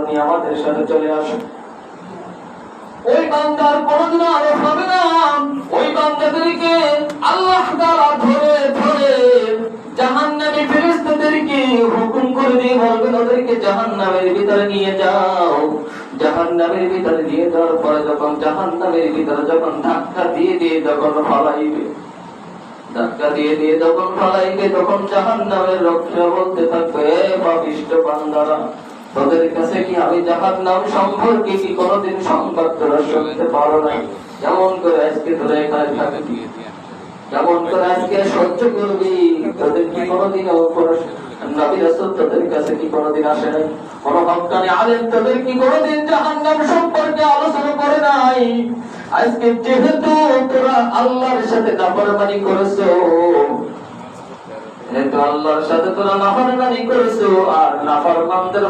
নিয়ে আমাদের সাথে চলে আসো। ওই বান্দার কোনদিন আরো হবে না। ওই বান্দাদেরকে আল্লাহ তাআলা ধরে ধরে জাহান্নামী ফেরেশতাদেরকে হুকুম করে দিয়ে বলবেন ওদেরকে জাহান্নামের ভিতরে নিয়ে যাও। জাহান্নামের ভিতরে নিয়ে যাওয়ার পরে যখন জাহান্নামের ভিতরে যখন ধাক্কা দিয়ে দিয়ে যখন ফালাইবে, ধাক্কা দিয়ে দিয়ে যখন ফালাইবে, তখন জাহান্নামের রক্ষা বলতে থাকবে, এ পাপিষ্ঠ বান্দারা, তোদের কাছে কি আমি জাহান্নাম সম্পর্কে কি কোনোদিন সংবাদ তোরা শুনতে পারো নাই? যেমন করে আজকে তোরা এখানে থাকবি, যেমন করে আজকে সহ্য করবি, তোদের কি কোনোদিন নবী রাসূল তোদের কাছে কি কোনোদিন আসে নাই? কোন হক্কানি আলেম তোদের কি কোনোদিন জাহান্নাম সম্পর্কে আলোচনা করে নাই? আজকে যেহেতু তোরা আল্লাহর সাথে নাফরমানি করেছো, যেহেতু আল্লাহর সাথে তোরা নাফরমানি করেছো, আর নাফরমানদের